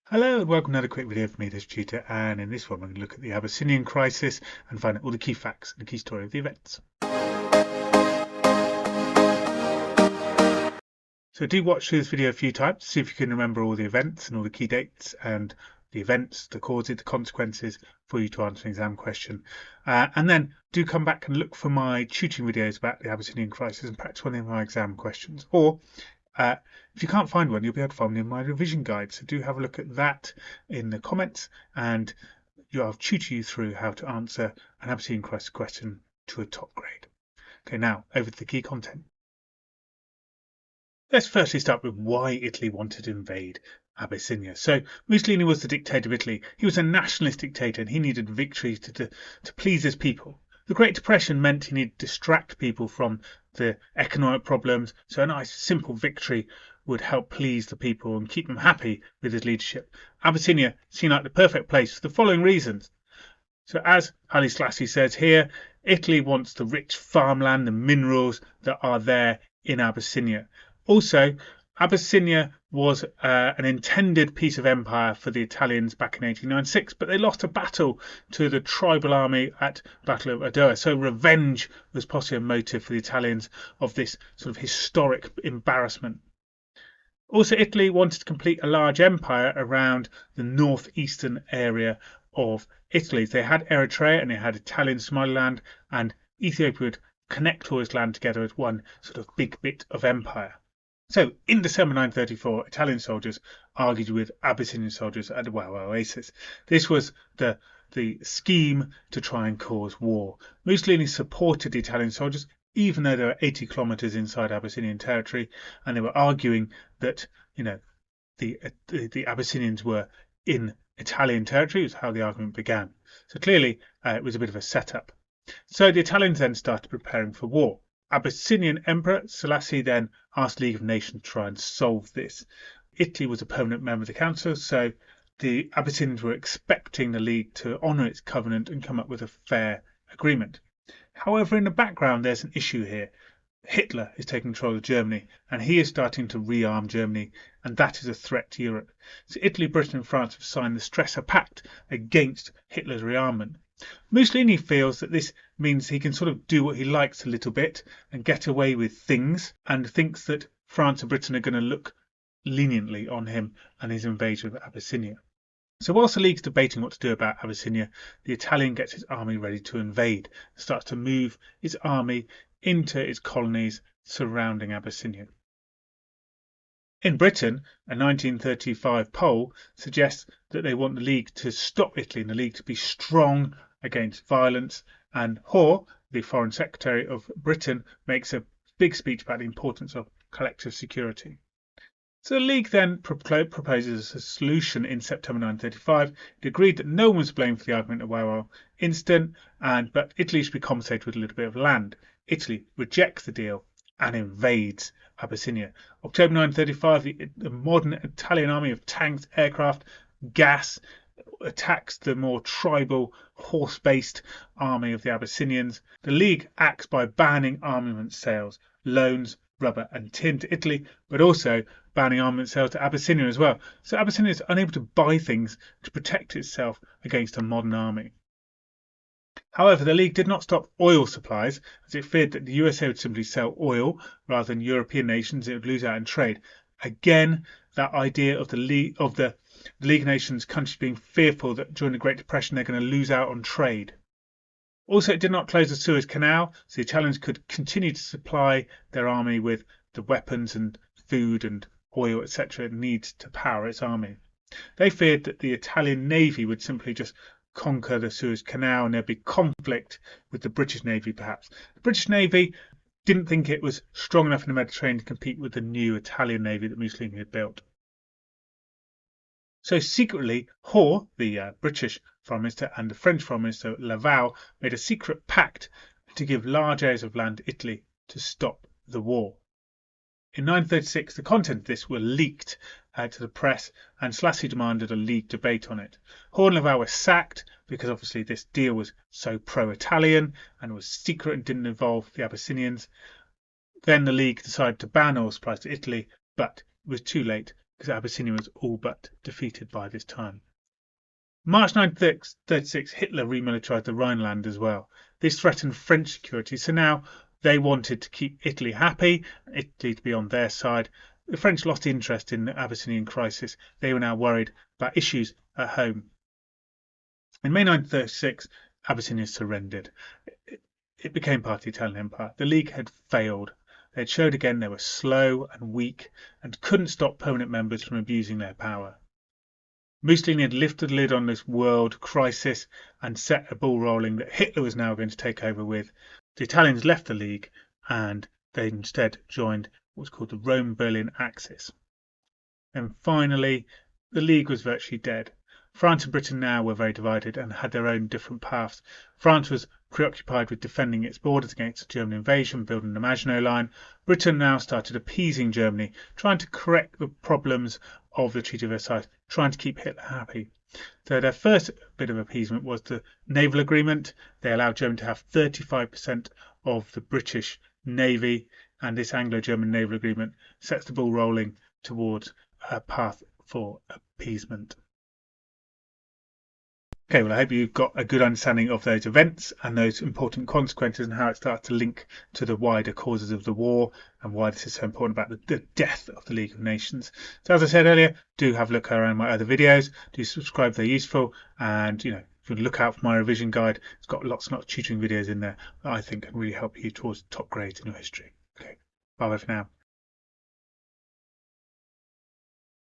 Hello and welcome to another quick video from me, this tutor, and in this one we're going to look at the Abyssinian crisis and find out all the key facts and the key story of the events. So do watch through this video a few times to see if you can remember all the events and all the key dates and the events, the causes, the consequences for you to answer an exam question. And then do come back and look for my tutoring videos about the Abyssinian crisis and practice one of my exam questions. Or if you can't find one, you'll be able to find one in my revision guide. So do have a look at that in the comments, and I'll tutor you through how to answer an Abyssinian crisis question to a top grade. Okay, now over to the key content. Let's firstly start with why Italy wanted to invade Abyssinia. So Mussolini was the dictator of Italy. He was a nationalist dictator and he needed victory to please his people. The Great Depression meant he needed to distract people from the economic problems, so a nice simple victory would help please the people and keep them happy with his leadership. Abyssinia seemed like the perfect place for the following reasons. So as Haile Selassie says here, Italy wants the rich farmland, the minerals that are there in Abyssinia. Also, Abyssinia was an intended piece of empire for the Italians back in 1896, but they lost a battle to the tribal army at Battle of Adoua. So revenge was possibly a motive for the Italians of this sort of historic embarrassment. Also, Italy wanted to complete a large empire around the northeastern area of Italy. They had Eritrea and they had Italian Somaliland, and Ethiopia would connect all this land together as one sort of big bit of empire. So, in December 1934, Italian soldiers argued with Abyssinian soldiers at the Wawa Oasis. This was the scheme to try and cause war. Mussolini supported the Italian soldiers, even though they were 80 kilometers inside Abyssinian territory, and they were arguing that, the Abyssinians were in Italian territory. Is how the argument began. So clearly, it was a bit of a setup. So the Italians then started preparing for war. Abyssinian Emperor Selassie then asked the League of Nations to try and solve this. Italy was a permanent member of the Council, so the Abyssinians were expecting the League to honour its covenant and come up with a fair agreement. However, in the background, there's an issue here. Hitler is taking control of Germany, and he is starting to rearm Germany, and that is a threat to Europe. So Italy, Britain, and France have signed the Stresa Pact against Hitler's rearmament. Mussolini feels that this means he can sort of do what he likes a little bit and get away with things, and thinks that France and Britain are going to look leniently on him and his invasion of Abyssinia. So whilst the League's debating what to do about Abyssinia, the Italian gets his army ready to invade and starts to move its army into its colonies surrounding Abyssinia. In Britain, a 1935 poll suggests that they want the League to stop Italy and the League to be strong against violence, and Hoare, the Foreign Secretary of Britain, makes a big speech about the importance of collective security. So the League then proposes a solution in September 1935. It agreed that no one was blamed for the argument of Wawa incident, but Italy should be compensated with a little bit of land. Italy rejects the deal and invades Abyssinia. October 1935, the modern Italian army of tanks, aircraft, gas attacks the more tribal, horse-based army of the Abyssinians. The League acts by banning armament sales, loans, rubber and tin to Italy, but also banning armament sales to Abyssinia as well. So Abyssinia is unable to buy things to protect itself against a modern army. However, the League did not stop oil supplies, as it feared that the USA would simply sell oil rather than European nations. It would lose out in trade. Again, that idea of the League of Nations countries being fearful that during the Great Depression they're going to lose out on trade. Also, it did not close the Suez Canal, so the Italians could continue to supply their army with the weapons and food and oil, etc. it needs to power its army. They feared that the Italian Navy would simply just conquer the Suez Canal and there'd be conflict with the British Navy perhaps. The British Navy didn't think it was strong enough in the Mediterranean to compete with the new Italian Navy that Mussolini had built. So secretly, Hoare, the British Foreign Minister, and the French Foreign Minister Laval made a secret pact to give large areas of land to Italy to stop the war. In 1936, the contents of this were leaked to the press, and Selassie demanded a League debate on it. Hoare and Laval were sacked because obviously this deal was so pro-Italian and was secret and didn't involve the Abyssinians. Then the League decided to ban oil supplies to Italy, but it was too late. because Abyssinia was all but defeated by this time. March 1936, Hitler remilitarized the Rhineland as well. This threatened French security, so now they wanted to keep Italy happy, Italy to be on their side. The French lost interest in the Abyssinian crisis. They were now worried about issues at home. In May 1936, Abyssinia surrendered. It became part of the Italian Empire. The League had failed. They had showed again they were slow and weak and couldn't stop permanent members from abusing their power. Mussolini had lifted the lid on this world crisis and set a ball rolling that Hitler was now going to take over with. The Italians left the League and they instead joined what's called the Rome-Berlin Axis. And finally, the League was virtually dead. France and Britain now were very divided and had their own different paths. France was preoccupied with defending its borders against German invasion, building the Maginot Line. Britain now started appeasing Germany, trying to correct the problems of the Treaty of Versailles, trying to keep Hitler happy. So their first bit of appeasement was the naval agreement. They allowed Germany to have 35% of the British Navy, and this Anglo-German naval agreement sets the ball rolling towards a path for appeasement. Okay, well, I hope you've got a good understanding of those events and those important consequences and how it starts to link to the wider causes of the war and why this is so important about the death of the League of Nations. So as I said earlier, do have a look around my other videos, do subscribe if they're useful, and if you look out for my revision guide, it's got lots and lots of tutoring videos in there that I think can really help you towards top grades in your history. Okay, bye for now.